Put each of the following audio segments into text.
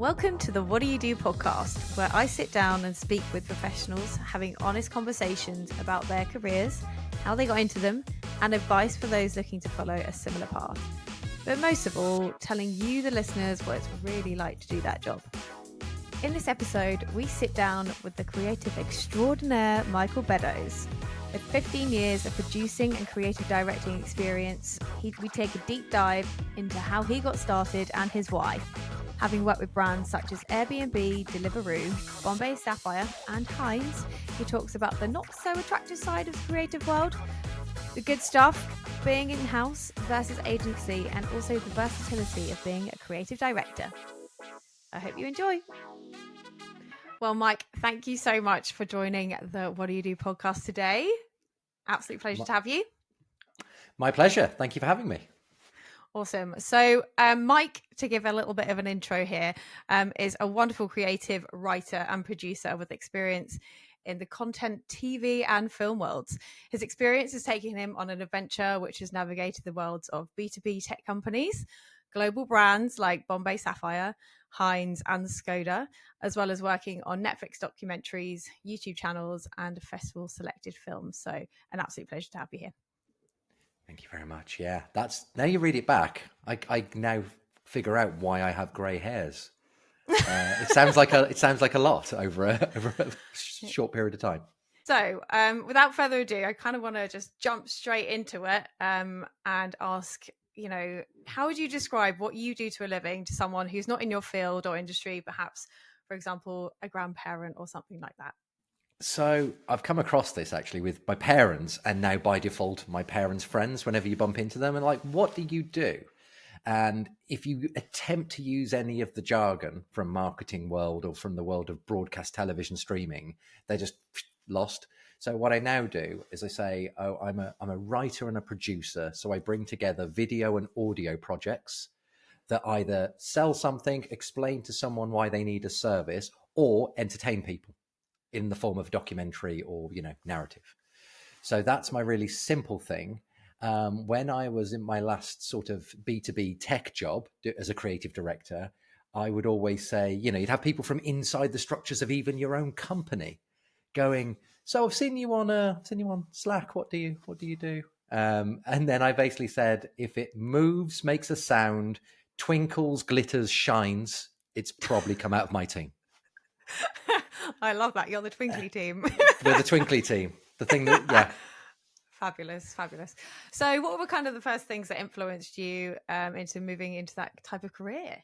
Welcome to the Waddyado Podcast, where I sit down and speak with professionals having honest conversations about their careers, how they got into them, and advice for those looking to follow a similar path. But most of all, telling you, the listeners, what it's really like to do that job. In this episode, we sit down with the creative extraordinaire Mike Beddoes. With 15 years of producing and creative directing experience, we take a deep dive into how he got started and his why. Having worked with brands such as Airbnb, Deliveroo, Bombay Sapphire and Heinz, he talks about the not so attractive side of the creative world, the good stuff, being in-house versus agency, and also the versatility of being a creative director. I hope you enjoy. Well, Mike, thank you so much for joining the What Do You Do podcast today. Absolute pleasure to have you. My pleasure. Thank you for having me. Awesome. So Mike, to give a little bit of an intro here, is a wonderful creative writer and producer with experience in the content, TV and film worlds. His experience has taken him on an adventure which has navigated the worlds of B2B tech companies, global brands like Bombay Sapphire, Heinz and Skoda, as well as working on Netflix documentaries, YouTube channels and festival selected films. So an absolute pleasure to have you here. Thank you very much. Yeah, that's now you read it back. I now figure out why I have grey hairs. It sounds like a lot over a short period of time. So without further ado, I kind of want to just jump straight into it and ask, how would you describe what you do to a living to someone who's not in your field or industry, perhaps, for example, a grandparent or something like that? So I've come across this actually with my parents, and now by default, my parents' friends, whenever you bump into them and like, what do you do? And if you attempt to use any of the jargon from marketing world or from the world of broadcast television streaming, they're just lost. So what I now do is I say, I'm a writer and a producer. So I bring together video and audio projects that either sell something, explain to someone why they need a service, or entertain people in the form of documentary or, narrative. So that's my really simple thing. When I was in my last sort of B2B tech job as a creative director, I would always say, you'd have people from inside the structures of even your own company going, so I've seen you on Slack. What do you do? And then I basically said, if it moves, makes a sound, twinkles, glitters, shines, it's probably come out of my team. I love that. You're the twinkly team. We're the twinkly team. The thing that, yeah. Fabulous. So what were kind of the first things that influenced you into moving into that type of career?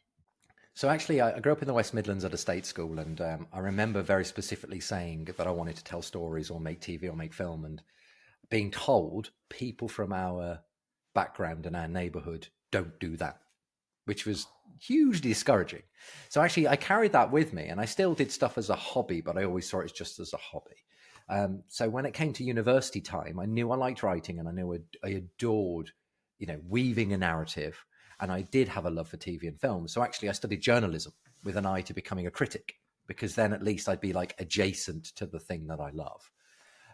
So actually, I grew up in the West Midlands at a state school, and I remember very specifically saying that I wanted to tell stories or make TV or make film, and being told people from our background and our neighbourhood don't do that, which was hugely discouraging. So actually, I carried that with me, and I still did stuff as a hobby, but I always saw it just as a hobby. So when it came to university time, I knew I liked writing, and I knew I adored, weaving a narrative. And I did have a love for TV and film. So actually I studied journalism with an eye to becoming a critic, because then at least I'd be like adjacent to the thing that I love.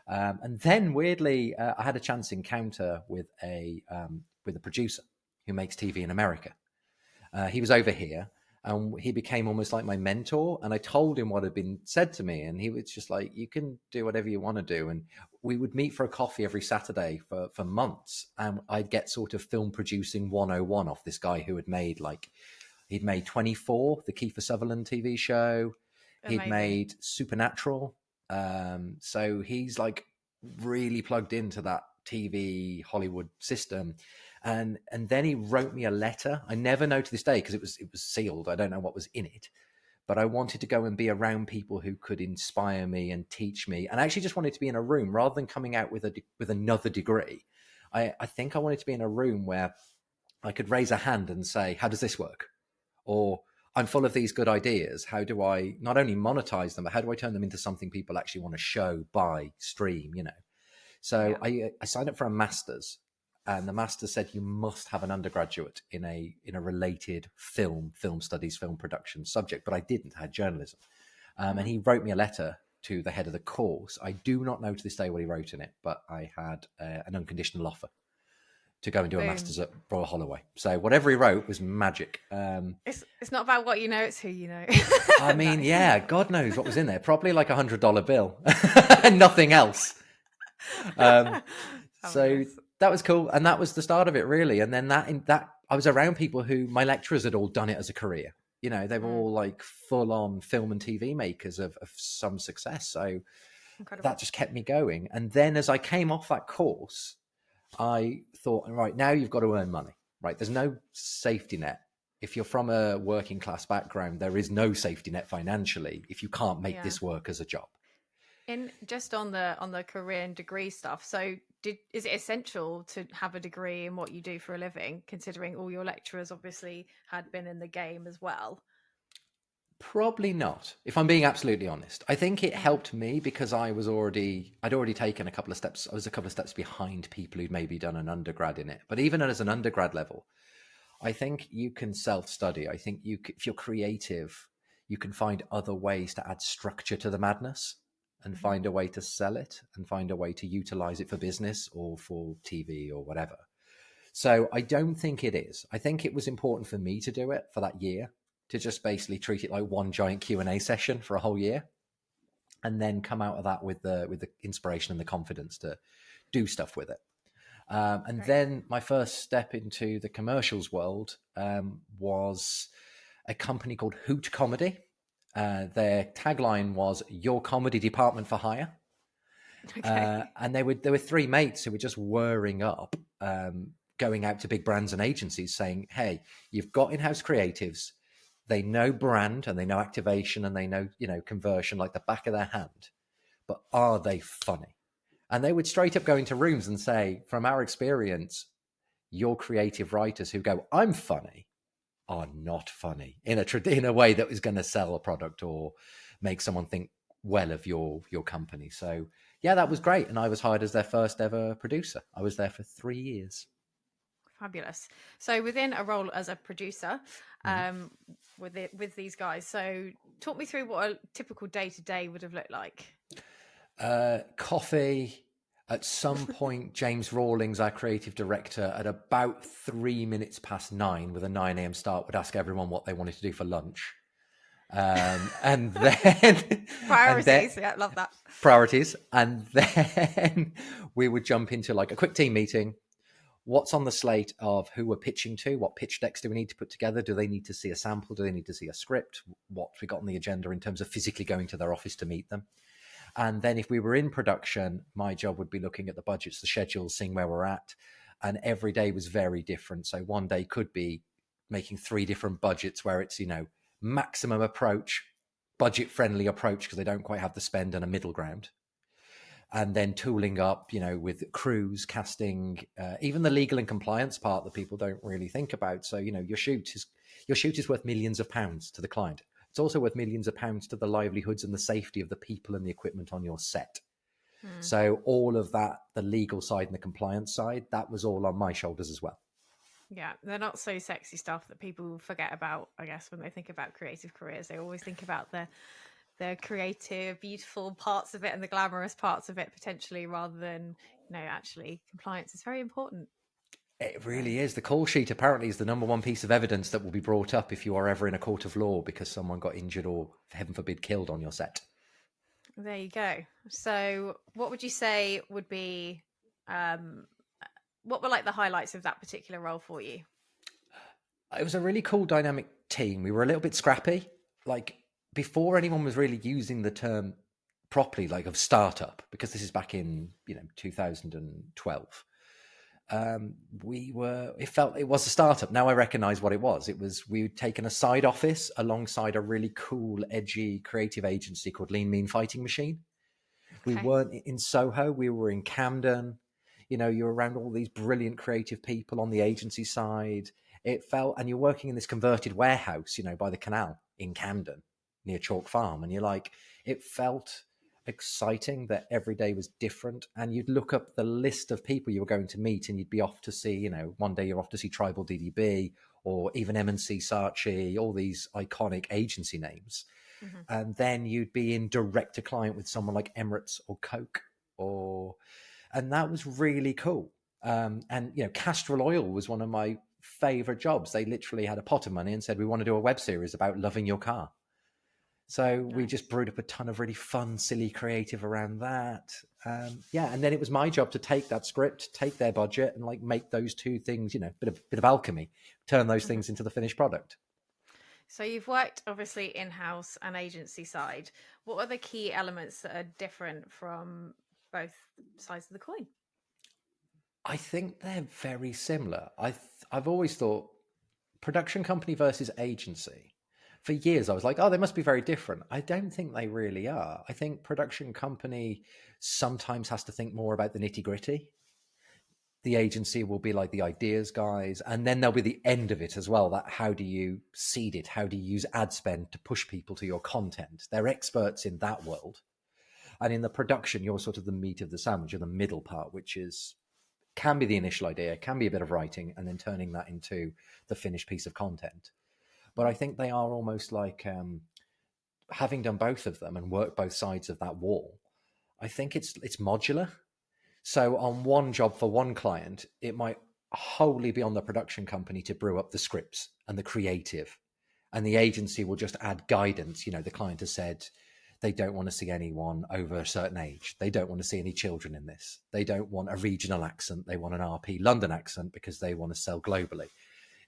And then weirdly, I had a chance encounter with a producer who makes TV in America. He was over here and he became almost like my mentor. And I told him what had been said to me. And he was just like, you can do whatever you want to do. And we would meet for a coffee every Saturday for months. And I'd get sort of film producing 101 off this guy who had made he'd made 24, the Kiefer Sutherland TV show. Amazing. He'd made Supernatural. So he's like really plugged into that TV Hollywood system. And then he wrote me a letter. I never know to this day because it was sealed. I don't know what was in it, but I wanted to go and be around people who could inspire me and teach me. And I actually just wanted to be in a room rather than coming out with another degree. I think I wanted to be in a room where I could raise a hand and say, how does this work? Or I'm full of these good ideas. How do I not only monetize them, but how do I turn them into something people actually want to show, buy, stream, So yeah. I signed up for a master's. And the master said you must have an undergraduate in a related film studies, film production subject. But I didn't. I had journalism. And he wrote me a letter to the head of the course. I do not know to this day what he wrote in it, but I had an unconditional offer to go and do a Boom. master's at Royal Holloway. So whatever he wrote was magic. It's not about what you know, it's who you know. I mean, yeah, God knows what was in there. Probably like $100 bill and nothing else. So that was cool. And that was the start of it, really. And then that I was around people who my lecturers had all done it as a career. You know, they were all like full on film and TV makers of some success. So incredible. That just kept me going. And then as I came off that course, I thought, right, now you've got to earn money, right? There's no safety net. If you're from a working class background, there is no safety net financially if you can't make this work as a job. And just on the career and degree stuff, so is it essential to have a degree in what you do for a living, considering all your lecturers obviously had been in the game as well? Probably not, if I'm being absolutely honest. I think it helped me because I'd already taken a couple of steps. I was a couple of steps behind people who'd maybe done an undergrad in it. But even as an undergrad level, I think you can self-study. I think if you're creative, you can find other ways to add structure to the madness and find a way to sell it and find a way to utilize it for business or for TV or whatever. So I don't think it is. I think it was important for me to do it for that year, to just basically treat it like one giant Q&A session for a whole year, and then come out of that with the inspiration and the confidence to do stuff with it. And then my first step into the commercials world was a company called Hoot Comedy. Their tagline was "Your comedy department for hire." And there were three mates who were just whirring up, going out to big brands and agencies saying, "Hey, you've got in-house creatives. They know brand and they know activation and they know, conversion like the back of their hand. But are they funny?" And they would straight up go into rooms and say, from our experience, your creative writers who go, "I'm funny," are not funny in a way that is going to sell a product or make someone think well of your company. So yeah, that was great. And I was hired as their first ever producer. I was there for 3 years. Fabulous. So within a role as a producer, with these guys, so talk me through what a typical day-to-day would have looked like. Coffee. At some point, James Rawlings, our creative director, at about 3 minutes past 9 with a 9 a.m. start, would ask everyone what they wanted to do for lunch. And then priorities. Yeah, love that. Priorities. And then we would jump into like a quick team meeting. What's on the slate of who we're pitching to? What pitch decks do we need to put together? Do they need to see a sample? Do they need to see a script? What we got on the agenda in terms of physically going to their office to meet them? And then if we were in production, my job would be looking at the budgets, the schedules, seeing where we're at. And every day was very different. So one day could be making 3 different budgets where it's, maximum approach, budget friendly approach, because they don't quite have the spend and a middle ground. And then tooling up, with crews, casting, even the legal and compliance part that people don't really think about. So, your shoot is worth millions of pounds to the client. It's also worth millions of pounds to the livelihoods and the safety of the people and the equipment on your set. So all of that, the legal side and the compliance side, that was all on my shoulders as well. Yeah, they're not so sexy stuff that people forget about, I guess, when they think about creative careers. They always think about the creative, beautiful parts of it and the glamorous parts of it potentially, rather than, actually compliance is very important. It really is. The call sheet apparently is the number one piece of evidence that will be brought up if you are ever in a court of law because someone got injured or, heaven forbid, killed on your set. There you go. So what would you say would be, what were like the highlights of that particular role for you? It was a really cool dynamic team. We were a little bit scrappy. Like before anyone was really using the term properly, like of startup, because this is back in, 2012. It was a startup. Now I recognize what it was. We'd taken a side office alongside a really cool, edgy, creative agency called Lean Mean Fighting Machine. Okay. We weren't in Soho. We were in Camden. You're around all these brilliant creative people on the agency side. And you're working in this converted warehouse, by the canal in Camden near Chalk Farm. And it felt exciting that every day was different, and you'd look up the list of people you were going to meet and you'd be off to see, one day you're off to see Tribal DDB or even M&C Saatchi, all these iconic agency names. And then you'd be in direct to client with someone like Emirates or Coke and that was really cool. And, Castrol Oil was one of my favorite jobs. They literally had a pot of money and said, we want to do a web series about loving your car. So we just brewed up a ton of really fun, silly, creative around that. And then it was my job to take that script, take their budget, and make those two things, bit of alchemy, turn those things into the finished product. So you've worked obviously in-house and agency side. What are the key elements that are different from both sides of the coin? I think they're very similar. I've always thought production company versus agency. For years, I was like, oh, they must be very different. I don't think they really are. I think production company sometimes has to think more about the nitty gritty. The agency will be like the ideas guys, and then there'll be the end of it as well. That how do you seed it? How do you use ad spend to push people to your content? They're experts in that world. And in the production, you're sort of the meat of the sandwich, or the middle part, which can be the initial idea, can be a bit of writing, and then turning that into the finished piece of content. But I think they are almost like, having done both of them and worked both sides of that wall, I think it's modular. So on one job for one client, it might wholly be on the production company to brew up the scripts and the creative, and the agency will just add guidance. The client has said they don't want to see anyone over a certain age. They don't want to see any children in this. They don't want a regional accent. They want an RP London accent because they want to sell globally.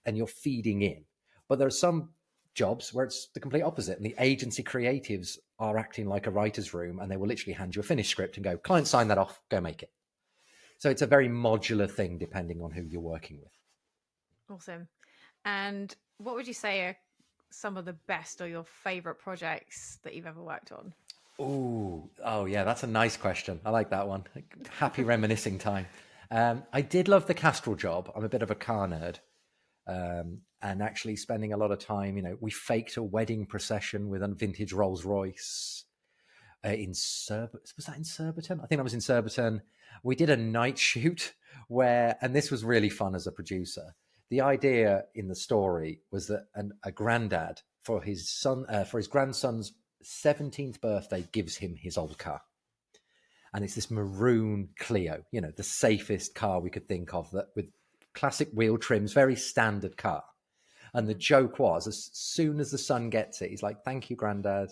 And you're feeding in. But there are some jobs where it's the complete opposite, and the agency creatives are acting like a writer's room, and they will literally hand you a finished script and go, client, sign that off, go make it. So it's a very modular thing depending on who you're working with. Awesome. And what would you say are some of the best or your favorite projects that you've ever worked on? Oh yeah, that's a nice question. I like that one. Happy reminiscing time. I did love the Castrol job. I'm a bit of a car nerd. And actually spending a lot of time, we faked a wedding procession with a vintage Rolls Royce was that in Surbiton? I think I was in Surbiton. We did a night shoot and this was really fun as a producer. The idea in the story was that a granddad for his grandson's 17th birthday gives him his old car. And it's this maroon Clio, the safest car we could think of, that with classic wheel trims, very standard car. And the joke was, as soon as the son gets it, he's like, thank you, granddad.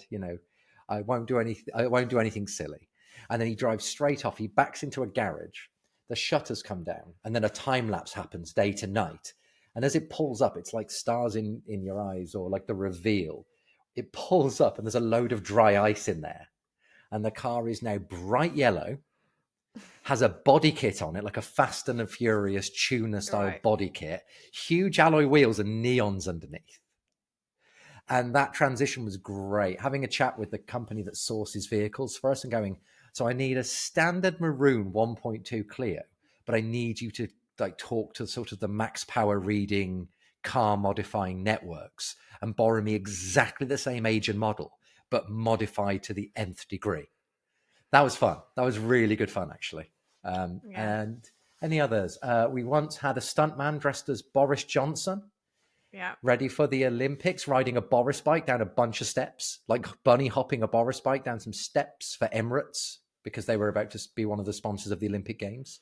I won't do anything silly. And then he drives straight off. He backs into a garage. The shutters come down, and then a time lapse happens day to night. And as it pulls up, it's like stars in your eyes, or like the reveal. It pulls up, and there's a load of dry ice in there. And the car is now bright yellow, has a body kit on it, like a Fast and the Furious tuner style body kit, huge alloy wheels and neons underneath. And that transition was great. Having a chat with the company that sources vehicles for us and going, so I need a standard maroon 1.2 Clio, but I need you to talk to sort of the max power reading car modifying networks and borrow me exactly the same age and model, but modified to the nth degree. That was fun. That was really good fun, actually. And any others? We once had a stuntman dressed as Boris Johnson, ready for the Olympics, riding a Boris bike down a bunch of steps, like bunny hopping a Boris bike down some steps for Emirates, because they were about to be one of the sponsors of the Olympic Games.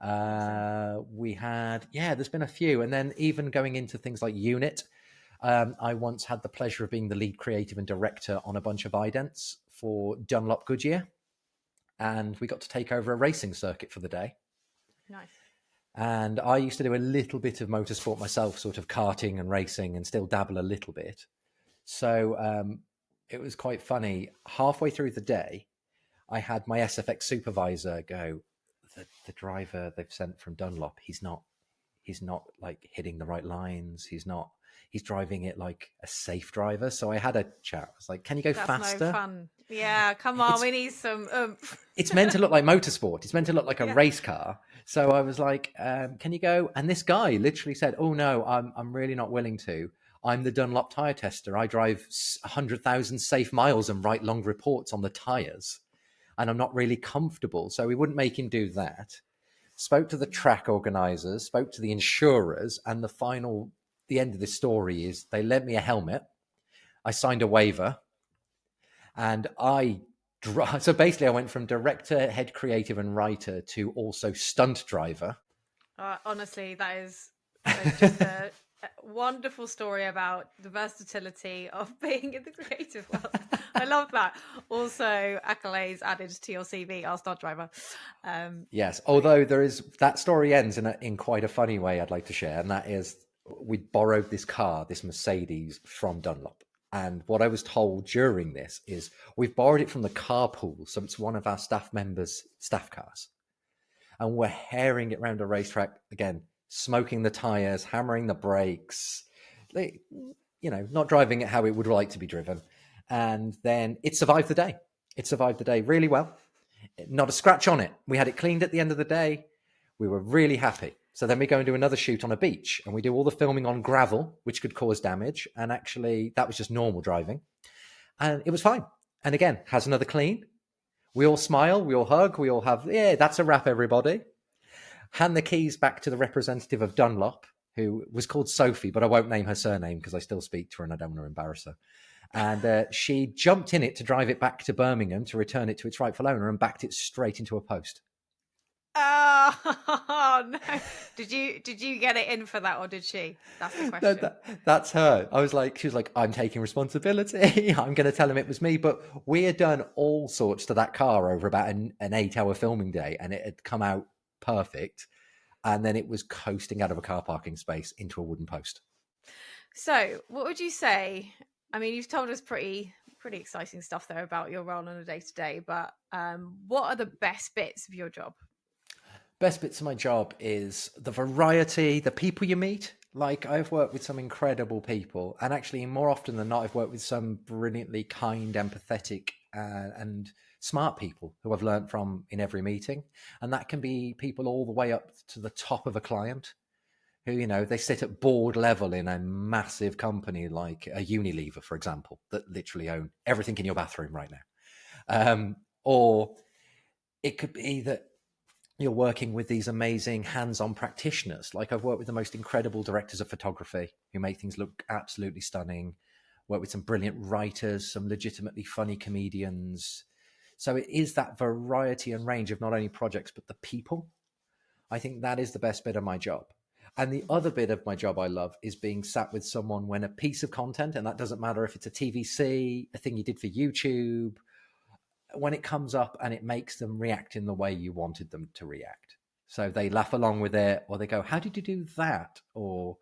We had, there's been a few. And then even going into things like Unit, I once had the pleasure of being the lead creative and director on a bunch of idents for Dunlop Goodyear. And we got to take over a racing circuit for the day. Nice. And I used to do a little bit of motorsport myself, sort of karting and racing, and still dabble a little bit. So it was quite funny. Halfway through the day, I had my SFX supervisor go, the driver they've sent from Dunlop, he's not like hitting the right lines. He's driving it like a safe driver. So I had a chat. I was like, can you go faster? That's no fun. Yeah, come on, we need some oomph. It's meant to look like motorsport. It's meant to look like a race car. So I was like, can you go? And this guy literally said, oh no, I'm really not willing to. I'm the Dunlop tire tester. I drive 100,000 safe miles and write long reports on the tires. And I'm not really comfortable. So we wouldn't make him do that. Spoke to the track organizers, spoke to the insurers, and the end of this story is they lent me a helmet. I signed a waiver, and I So basically, I went from director, head creative, and writer to also stunt driver. Honestly, that is just a wonderful story about the versatility of being in the creative world. I love that. Also, accolades added to your CV, our stunt driver. Yes, although that story ends in quite a funny way I'd like to share, and that is we borrowed this car, this Mercedes, from Dunlop. And what I was told during this is we've borrowed it from the carpool, so it's one of our staff members' staff cars. And we're herring it around a racetrack, again, smoking the tyres, hammering the brakes, not driving it how it would like to be driven. And then it survived the day. It survived the day really well. Not a scratch on it. We had it cleaned at the end of the day. We were really happy. So then we go and do another shoot on a beach, and we do all the filming on gravel, which could cause damage. And actually, that was just normal driving. And it was fine. And again, has another clean. We all smile, we all hug, we all have, that's a wrap, everybody. Hand the keys back to the representative of Dunlop, who was called Sophie, but I won't name her surname because I still speak to her and I don't want to embarrass her. And she jumped in it to drive it back to Birmingham to return it to its rightful owner and backed it straight into a post. Oh no! Did you get it in for that, or did she? That's the question. No, that's her. She was like, I'm taking responsibility. I'm going to tell him it was me. But we had done all sorts to that car over about an 8-hour filming day, and it had come out perfect. And then it was coasting out of a car parking space into a wooden post. So, what would you say? I mean, you've told us pretty exciting stuff there about your role on a day-to-day, but what are the best bits of your job? Best bits of my job is the variety, the people you meet. Like, I've worked with some incredible people, and actually more often than not, I've worked with some brilliantly kind, empathetic, and smart people who I've learned from in every meeting. And that can be people all the way up to the top of a client who, they sit at board level in a massive company like a Unilever, for example, that literally own everything in your bathroom right now. Or it could be that you're working with these amazing hands-on practitioners. Like, I've worked with the most incredible directors of photography who make things look absolutely stunning. Worked with some brilliant writers, some legitimately funny comedians. So it is that variety and range of not only projects, but the people. I think that is the best bit of my job. And the other bit of my job I love is being sat with someone when a piece of content, and that doesn't matter if it's a TVC, a thing you did for YouTube, when it comes up and it makes them react in the way you wanted them to react. So they laugh along with it, or they go, how did you do that? Or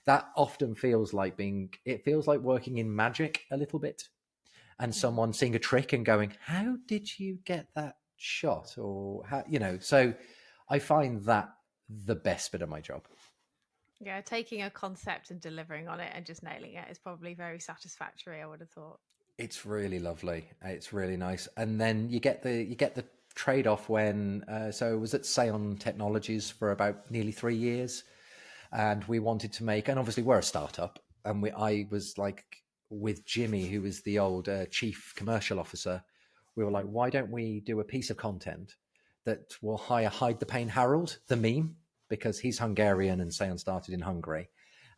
that often feels like working in magic a little bit, and someone seeing a trick and going, how did you get that shot? Or how, so I find that the best bit of my job. Yeah, taking a concept and delivering on it and just nailing it is probably very satisfactory, I would have thought. It's really lovely. It's really nice. And then you get the trade-off when, so I was at Seon Technologies for about nearly 3 years, and we wanted to make, and obviously we're a startup, and I was like with Jimmy, who was the old chief commercial officer, we were like, why don't we do a piece of content that will hide the pain Harold, the meme, because he's Hungarian and Seon started in Hungary,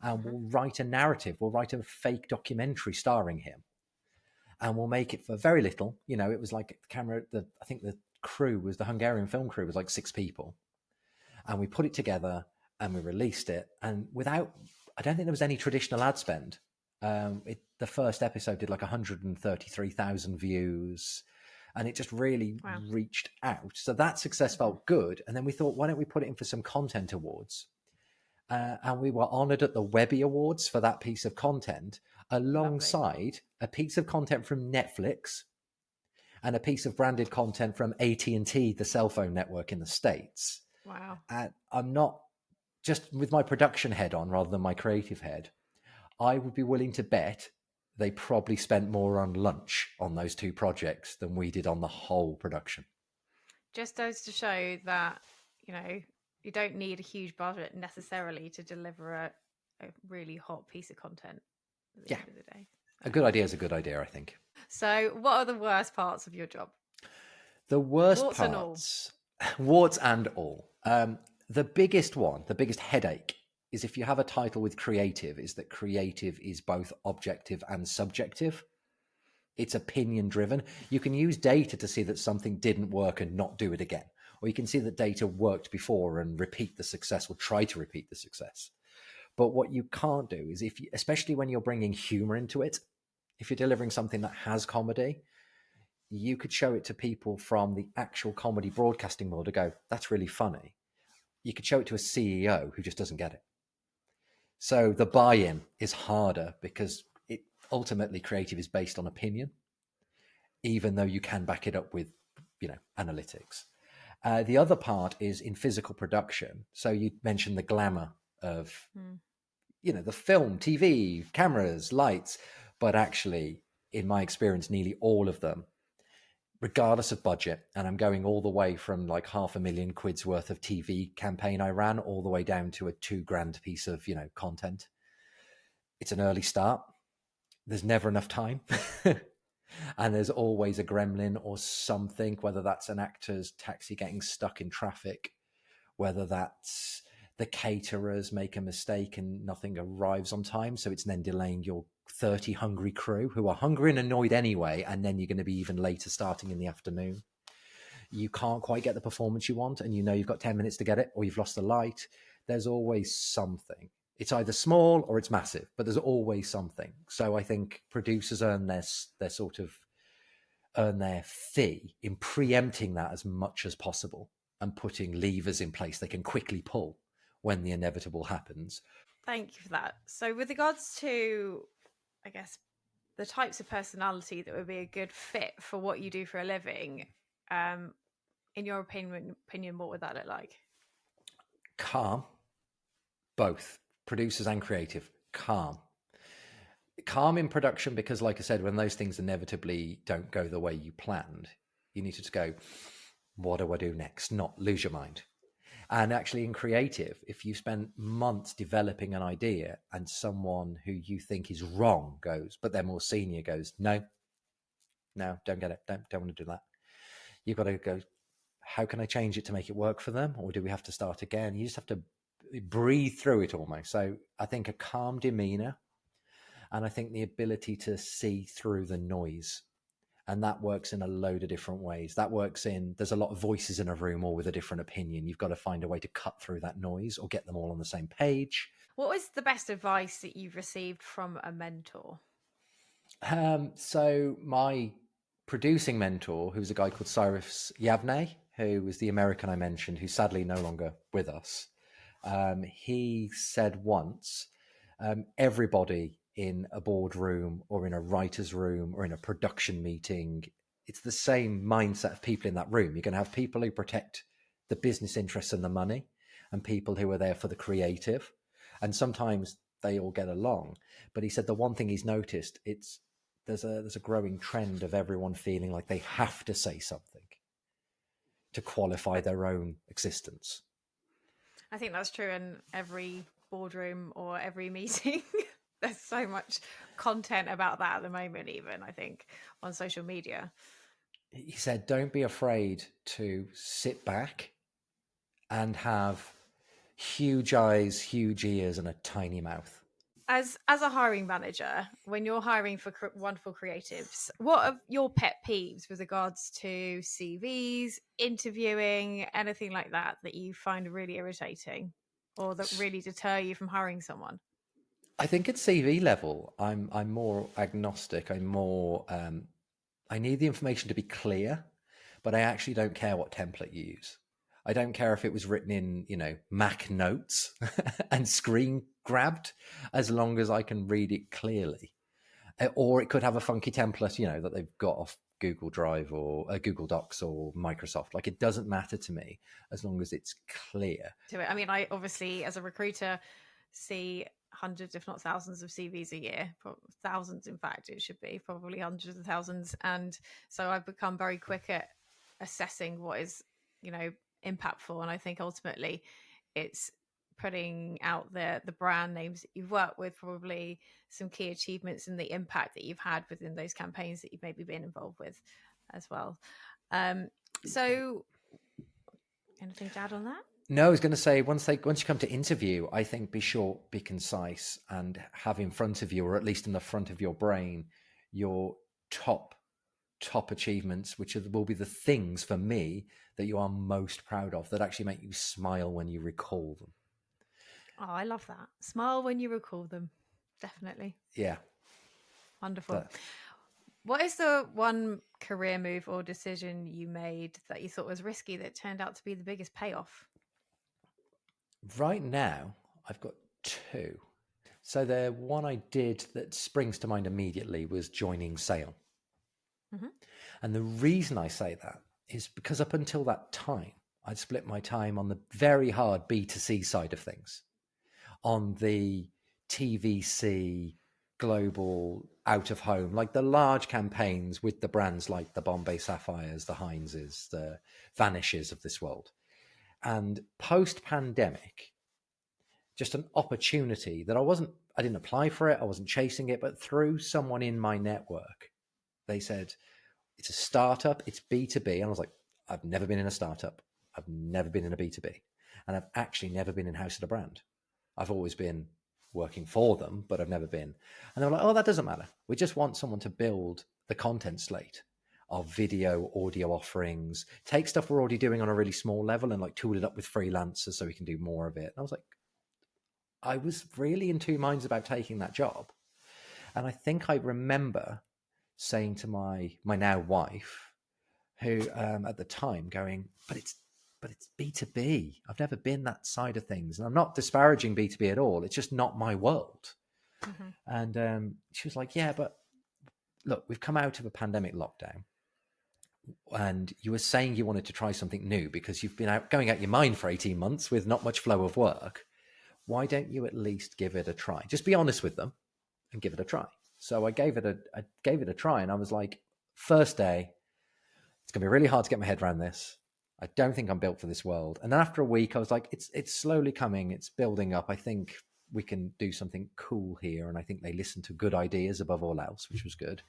and we'll write a narrative, we'll write a fake documentary starring him. And we'll make it for very little. It was like I think the crew was, the Hungarian film crew was like 6 people. And we put it together and we released it. And I don't think there was any traditional ad spend. The first episode did like 133,000 views. And it just really reached out. So that success felt good. And then we thought, why don't we put it in for some content awards? And we were honored at the Webby Awards for that piece of content, alongside a piece of content from Netflix and a piece of branded content from AT&T, the cell phone network in the States. Wow. And I'm not, just with my production head on rather than my creative head, I would be willing to bet they probably spent more on lunch on those 2 projects than we did on the whole production. Just goes to show that, you don't need a huge budget necessarily to deliver a really hot piece of content at the end of the day. A good idea is a good idea, I think. So what are the worst parts of your job? The worst parts, warts and all. The biggest headache is if you have a title with creative, is that creative is both objective and subjective. It's opinion driven. You can use data to see that something didn't work and not do it again. Or you can see that data worked before and repeat the success, or try to repeat the success. But what you can't do is, especially when you're bringing humor into it, if you're delivering something that has comedy, you could show it to people from the actual comedy broadcasting world to go, that's really funny. You could show it to a CEO who just doesn't get it. So the buy-in is harder because it ultimately creative is based on opinion, even though you can back it up with, analytics. The other part is in physical production. So you mentioned the glamour of, the film, TV, cameras, lights, but actually, in my experience, nearly all of them, regardless of budget, and I'm going all the way from like £500,000 worth of TV campaign I ran all the way down to a $2,000 piece of, content. It's an early start. There's never enough time. And there's always a gremlin or something, whether that's an actor's taxi getting stuck in traffic, whether that's the caterers make a mistake and nothing arrives on time. So it's then delaying your 30 hungry crew who are hungry and annoyed anyway. And then you're going to be even later starting in the afternoon. You can't quite get the performance you want, and you've got 10 minutes to get it, or you've lost the light. There's always something. It's either small or it's massive, but there's always something. So I think producers earn their fee in preempting that as much as possible and putting levers in place they can quickly pull when the inevitable happens. Thank you for that. So with regards to, I guess, the types of personality that would be a good fit for what you do for a living, in your opinion, what would that look like? Calm, both producers and creative. Calm in production, because like I said, when those things inevitably don't go the way you planned, you need to just go, what do I do next? Not lose your mind. And actually in creative, if you spend months developing an idea and someone who you think is wrong goes, but they're more senior, goes, no, don't get it. Don't want to do that. You've got to go, how can I change it to make it work for them? Or do we have to start again? You just have to breathe through it almost. So I think a calm demeanor, and I think the ability to see through the noise. And that works in a load of different ways. That works there's a lot of voices in a room, all with a different opinion. You've got to find a way to cut through that noise or get them all on the same page. What was the best advice that you've received from a mentor? So my producing mentor, who's a guy called Cyrus Yavneh, who was the American I mentioned, who's sadly no longer with us. He said once, everybody in a boardroom or in a writer's room or in a production meeting, it's the same mindset of people in that room. You're going to have people who protect the business interests and the money, and people who are there for the creative. And sometimes they all get along. But he said the one thing he's noticed, there's a growing trend of everyone feeling like they have to say something to qualify their own existence. I think that's true in every boardroom or every meeting. There's so much content about that at the moment, even, I think, on social media. He said, don't be afraid to sit back and have huge eyes, huge ears, and a tiny mouth. As a hiring manager, when you're hiring for wonderful creatives, what are your pet peeves with regards to CVs, interviewing, anything like that you find really irritating or that really deter you from hiring someone? I think at CV level, I'm more agnostic. I'm more, I need the information to be clear, but I actually don't care what template you use. I don't care if it was written in, Mac notes and screen grabbed, as long as I can read it clearly. Or it could have a funky template, that they've got off Google Drive or Google Docs or Microsoft. Like, it doesn't matter to me as long as it's clear. I mean, I obviously, as a recruiter, see hundreds, if not thousands of CVs a year, thousands, in fact, it should be probably hundreds of thousands. And so I've become very quick at assessing what is, impactful. And I think ultimately it's putting out the brand names that you've worked with, probably some key achievements and the impact that you've had within those campaigns that you've maybe been involved with as well. So anything to add on that? No, I was going to say, once you come to interview, I think be short, be concise, and have in front of you, or at least in the front of your brain, your top achievements, which will be the things for me that you are most proud of, that actually make you smile when you recall them? Oh, I love that. Smile when you recall them. Definitely. Yeah. Wonderful. What is the one career move or decision you made that you thought was risky that turned out to be the biggest payoff? Right now, I've got two. So the one I did that springs to mind immediately was joining Sale. Mm-hmm. And the reason I say that is because up until that time, I'd split my time on the very hard B2C side of things, on the TVC, global, out of home, like the large campaigns with the brands like the Bombay Sapphires, the Heinzes, the Vanishes of this world. And post-pandemic, just an opportunity that I didn't apply for it, I wasn't chasing it, but through someone in my network, they said, it's a startup, it's B2B. And I was like, I've never been in a startup. I've never been in a B2B. And I've actually never been in-house at a brand. I've always been working for them, but I've never been. And they were like, oh, that doesn't matter. We just want someone to build the content slate of video, audio offerings, take stuff we're already doing on a really small level and like tool it up with freelancers so we can do more of it. And I was like, I was really in two minds about taking that job. And I think I remember saying to my now wife, who at the time going, but it's B2B. I've never been that side of things. And I'm not disparaging B2B at all. It's just not my world. Mm-hmm. And she was like, yeah, but look, we've come out of a pandemic lockdown. And you were saying you wanted to try something new because you've been going out your mind for 18 months with not much flow of work. Why don't you at least give it a try? Just be honest with them and give it a try. So I gave it a try, and I was like, first day, it's going to be really hard to get my head around this. I don't think I'm built for this world. And then after a week, I was like, it's slowly coming. It's building up. I think we can do something cool here. And I think they listened to good ideas above all else, which was good.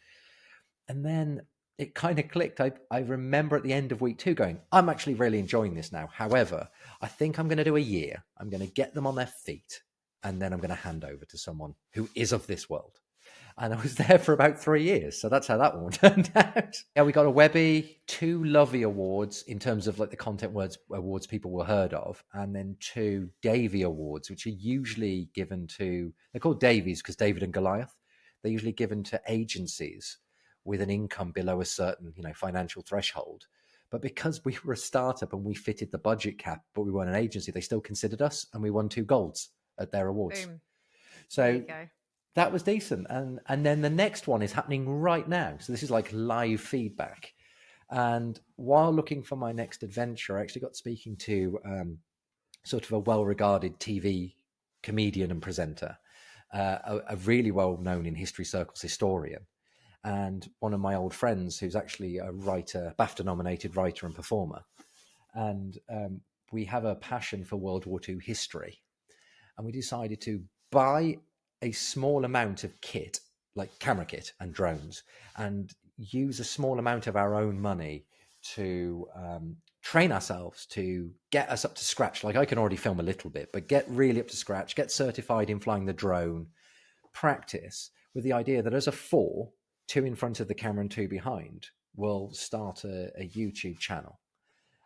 And then it kind of clicked. I remember at the end of week 2 going, I'm actually really enjoying this now. However, I think I'm going to do a year. I'm going to get them on their feet, and then I'm going to hand over to someone who is of this world. And I was there for about 3 years. So that's how that one turned out. Yeah, we got a Webby, 2 Lovey Awards in terms of like the content awards people were heard of, and then 2 Davy Awards, which are usually given to, they're called Davies because David and Goliath. They're usually given to agencies with an income below a certain, financial threshold. But because we were a startup and we fitted the budget cap, but we weren't an agency, they still considered us, and we won 2 golds at their awards. Boom. So there you go. That was decent. And then the next one is happening right now. So this is like live feedback. And while looking for my next adventure, I actually got speaking to sort of a well-regarded TV comedian and presenter, a really well-known in history circles historian, and one of my old friends who's actually a writer, BAFTA-nominated writer and performer. And we have a passion for World War II history. And we decided to buy a small amount of kit, like camera kit and drones, and use a small amount of our own money to train ourselves to get us up to scratch. Like I can already film a little bit, but get really up to scratch, get certified in flying the drone, practice with the idea that as a 4, 2 in front of the camera and 2 behind, we'll start a YouTube channel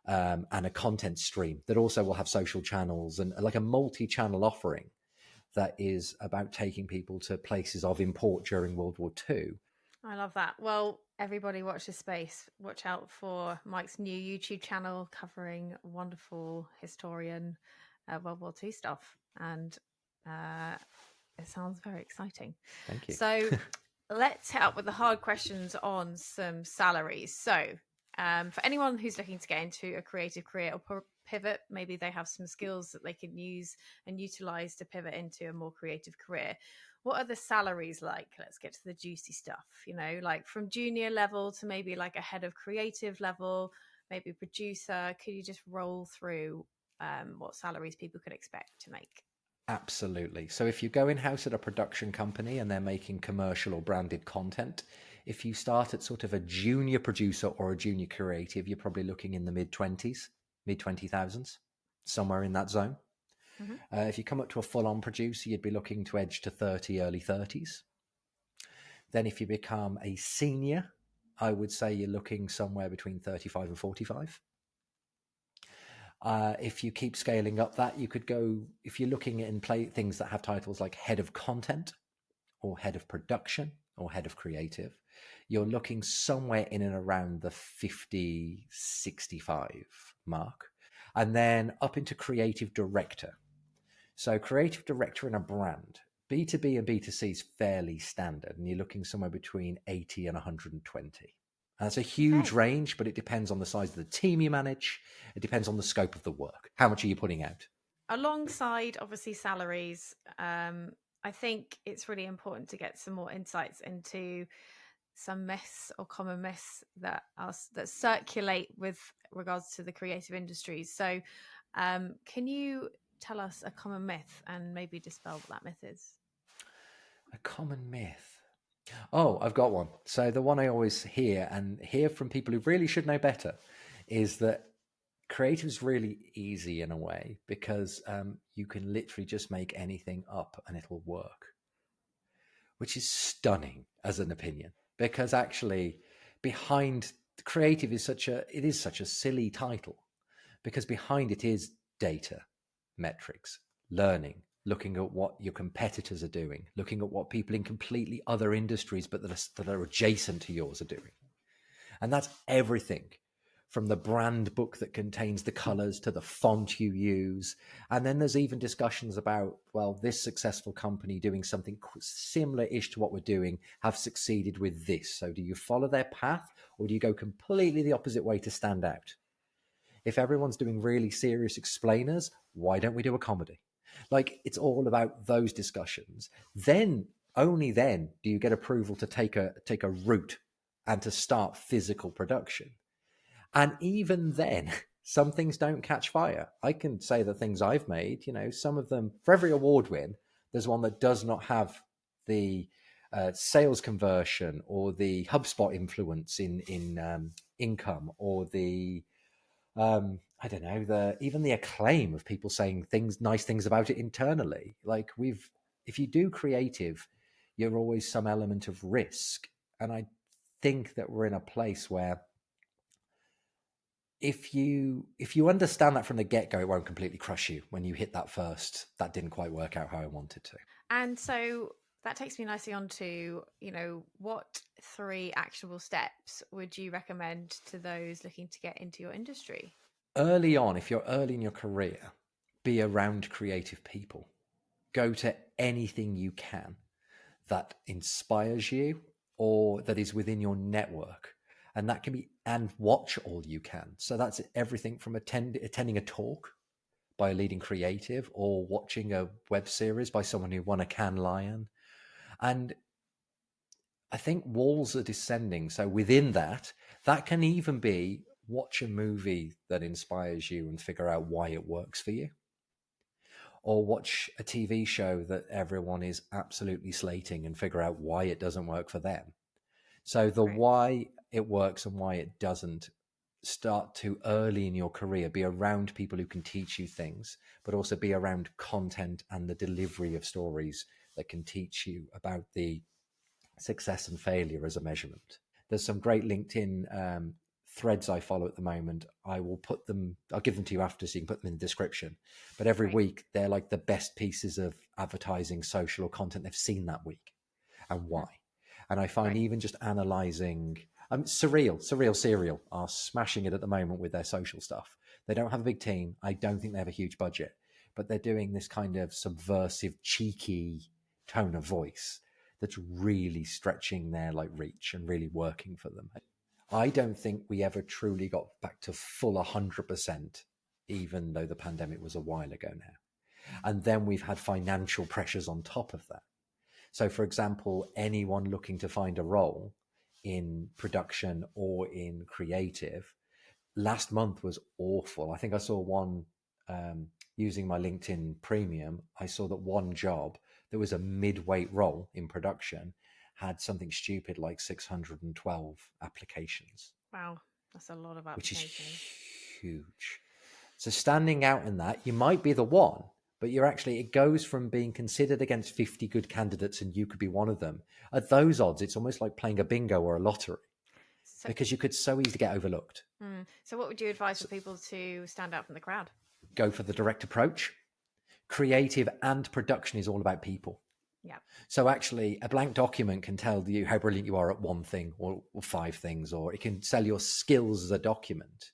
and a content stream that also will have social channels and like a multi-channel offering that is about taking people to places of import during World War II. I love that. Well, everybody watch this space. Watch out for Mike's new YouTube channel covering wonderful historian World War II stuff. And it sounds very exciting. Thank you. So let's hit up with the hard questions on some salaries. So for anyone who's looking to get into a creative career or pivot, maybe they have some skills that they can use and utilize to pivot into a more creative career. What are the salaries like? Let's get to the juicy stuff, like from junior level to maybe like a head of creative level, maybe producer. Could you just roll through what salaries people could expect to make? Absolutely. So if you go in-house at a production company and they're making commercial or branded content, if you start at sort of a junior producer or a junior creative, you're probably looking in the mid-20s, mid-20,000s, somewhere in that zone. Mm-hmm. If you come up to a full-on producer, you'd be looking to edge to 30, early 30s. Then if you become a senior, I would say you're looking somewhere between 35 and 45. If you keep scaling up that, you could go, if you're looking in play things that have titles like head of content or head of production or head of creative, you're looking somewhere in and around the 50, 65 mark. And then up into creative director. So creative director in a brand, B2B and B2C is fairly standard, and you're looking somewhere between 80 and 120. And that's a huge range, but it depends on the size of the team you manage. It depends on the scope of the work. How much are you putting out? Alongside, obviously, salaries, I think it's really important to get some more insights into some myths or common myths that circulate with regards to the creative industries. So can you tell us a common myth and maybe dispel what that myth is? A common myth. Oh, I've got one. So the one I always hear from people who really should know better is that creative is really easy in a way because you can literally just make anything up and it'll work, which is stunning as an opinion, because actually behind creative is such a silly title, because behind it is data, metrics, learning, looking at what your competitors are doing, looking at what people in completely other industries but that are adjacent to yours are doing. And that's everything from the brand book that contains the colors to the font you use. And then there's even discussions about, well, this successful company doing something similar-ish to what we're doing have succeeded with this. So do you follow their path or do you go completely the opposite way to stand out? If everyone's doing really serious explainers, why don't we do a comedy? Like, it's all about those discussions. Then, only then, do you get approval to take a route and to start physical production. And even then, some things don't catch fire. I can say the things I've made, some of them, for every award win, there's one that does not have the sales conversion or the HubSpot influence in income, or the I don't know, even the acclaim of people saying nice things about it internally. Like, if you do creative, you're always some element of risk. And I think that we're in a place where if you understand that from the get-go, it won't completely crush you when you hit that didn't quite work out how I wanted to. And so that takes me nicely on to, what 3 actionable steps would you recommend to those looking to get into your industry? Early on, if you're early in your career, be around creative people. Go to anything you can that inspires you or that is within your network. And that can be, and watch all you can. So that's everything from attending a talk by a leading creative, or watching a web series by someone who won a Cannes Lion. And I think walls are descending. So within that can even be watch a movie that inspires you and figure out why it works for you. Or watch a TV show that everyone is absolutely slating and figure out why it doesn't work for them. So the why it works and why it doesn't, start to early in your career. Be around people who can teach you things, but also be around content and the delivery of stories that can teach you about the success and failure as a measurement. There's some great LinkedIn threads I follow at the moment. I'll give them to you after so you can put them in the description. But every week they're like the best pieces of advertising, social, or content they've seen that week and why. And I find even just analyzing, Surreal Serial are smashing it at the moment with their social stuff. They don't have a big team. I don't think they have a huge budget, but they're doing this kind of subversive, cheeky tone of voice that's really stretching their reach and really working for them. I don't think we ever truly got back to full 100%, even though the pandemic was a while ago now. And then we've had financial pressures on top of that. So, for example, anyone looking to find a role in production or in creative, last month was awful. I think I saw one, using my LinkedIn Premium, I saw that one job that was a mid-weight role in production had something stupid like 612 applications. Wow, that's a lot of applications. Which is huge. So standing out in that, you might be the one, but it goes from being considered against 50 good candidates and you could be one of them. At those odds, it's almost like playing a bingo or a lottery, because you could so easily get overlooked. So what would you advise for people to stand out from the crowd? Go for the direct approach. Creative and production is all about people. Yeah. So actually, a blank document can tell you how brilliant you are at one thing or 5 things, or it can sell your skills as a document.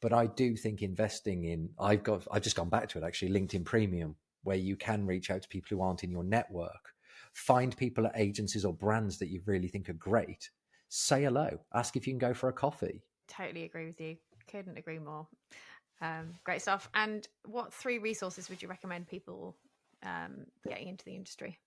But I do think investing in, I've just gone back to it actually, LinkedIn Premium, where you can reach out to people who aren't in your network, find people at agencies or brands that you really think are great, say hello, ask if you can go for a coffee. Totally agree with you. Couldn't agree more. Great stuff. And what 3 resources would you recommend people getting into the industry?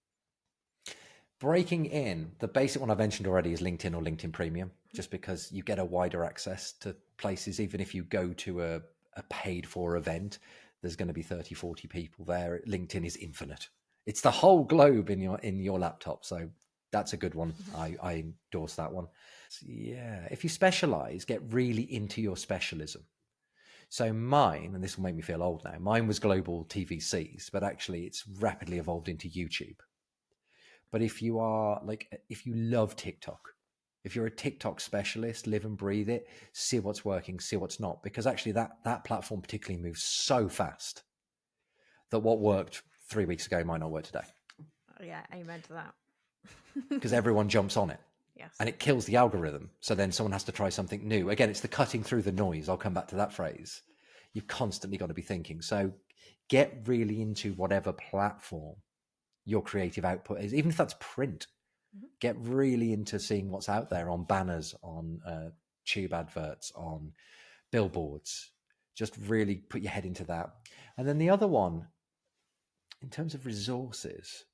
Breaking in, the basic one I mentioned already is LinkedIn or LinkedIn Premium, just because you get a wider access to places. Even if you go to a paid for event, there's going to be 30, 40 people there. LinkedIn is infinite. It's the whole globe in your laptop. So that's a good one. I endorse that one. So yeah. If you specialize, get really into your specialism. So mine, and this will make me feel old now, mine was global TVCs, but actually it's rapidly evolved into YouTube. But if you love TikTok, if you're a TikTok specialist, live and breathe it, see what's working, see what's not, because actually that platform particularly moves so fast that what worked 3 weeks ago might not work today. Yeah, amen to that. Because everyone jumps on it. Yes. And it kills the algorithm. So then someone has to try something new. Again, it's the cutting through the noise. I'll come back to that phrase. You've constantly got to be thinking. So get really into whatever platform your creative output is, even if that's print. Get really into seeing what's out there on banners, on tube adverts, on billboards. Just really put your head into that. And then the other one, in terms of resources,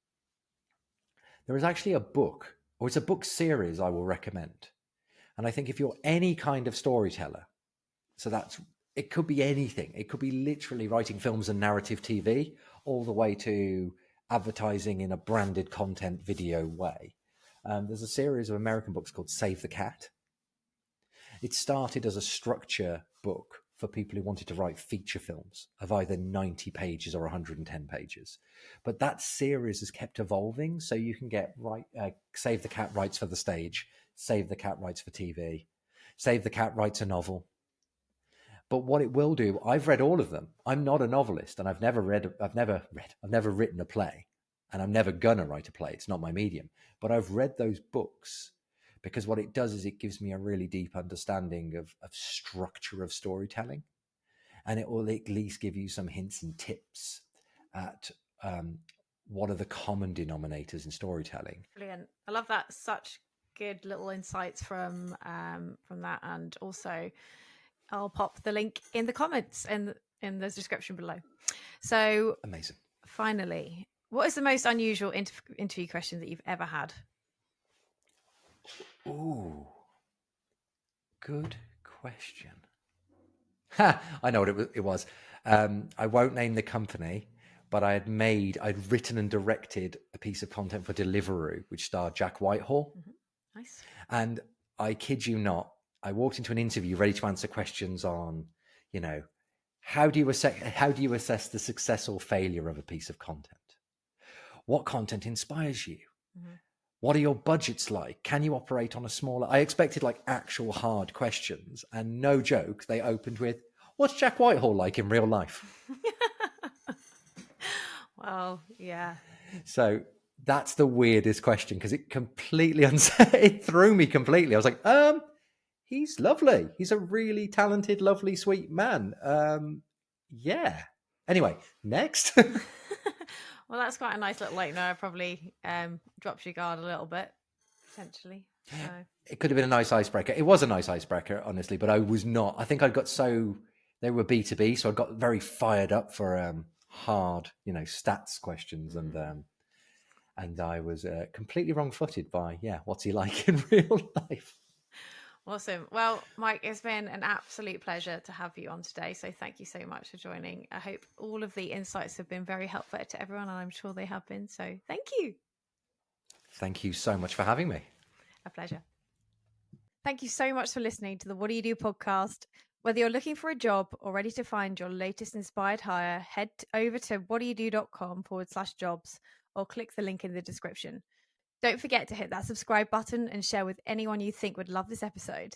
there is actually a book, or it's a book series I will recommend. And I think if you're any kind of storyteller, it could be anything. It could be literally writing films and narrative TV, all the way to advertising in a branded content video way. There's a series of American books called Save the Cat. It started as a structure book for people who wanted to write feature films of either 90 pages or 110 pages. But that series has kept evolving. So you can get Save the Cat writes for the stage, Save the Cat writes for TV, Save the Cat writes a novel. But what it will do, I've read all of them. I'm not a novelist, and I've never written a play, and I'm never gonna write a play. It's not my medium. But I've read those books because what it does is it gives me a really deep understanding of structure of storytelling, and it will at least give you some hints and tips at what are the common denominators in storytelling. Brilliant. I love that. Such good little insights from that, and also I'll pop the link in the comments and in the description below. So amazing. Finally, what is the most unusual interview question that you've ever had? Ooh, good question. I know what it was. I won't name the company, but I'd written and directed a piece of content for Deliveroo, which starred Jack Whitehall. Mm-hmm. Nice. And I kid you not, I walked into an interview ready to answer questions on, how do you assess the success or failure of a piece of content? What content inspires you? Mm-hmm. What are your budgets like? Can you operate on a smaller? I expected actual hard questions, and no joke, they opened with, what's Jack Whitehall like in real life? Well, yeah. So that's the weirdest question, because it completely it threw me completely. I was like, he's lovely. He's a really talented, lovely, sweet man. Yeah. Anyway, next. Well, that's quite a nice little probably drops your guard a little bit, potentially. So. It could have been a nice icebreaker. It was a nice icebreaker, honestly, but I was not. I think I got they were B2B, so I got very fired up for hard, stats questions, and I was completely wrong-footed by, what's he like in real life? Awesome. Well, Mike, it's been an absolute pleasure to have you on today. So thank you so much for joining. I hope all of the insights have been very helpful to everyone, and I'm sure they have been. So thank you. Thank you so much for having me. A pleasure. Thank you so much for listening to the What Do You Do podcast. Whether you're looking for a job or ready to find your latest inspired hire, head over to whadyoudo.com/jobs or click the link in the description. Don't forget to hit that subscribe button and share with anyone you think would love this episode.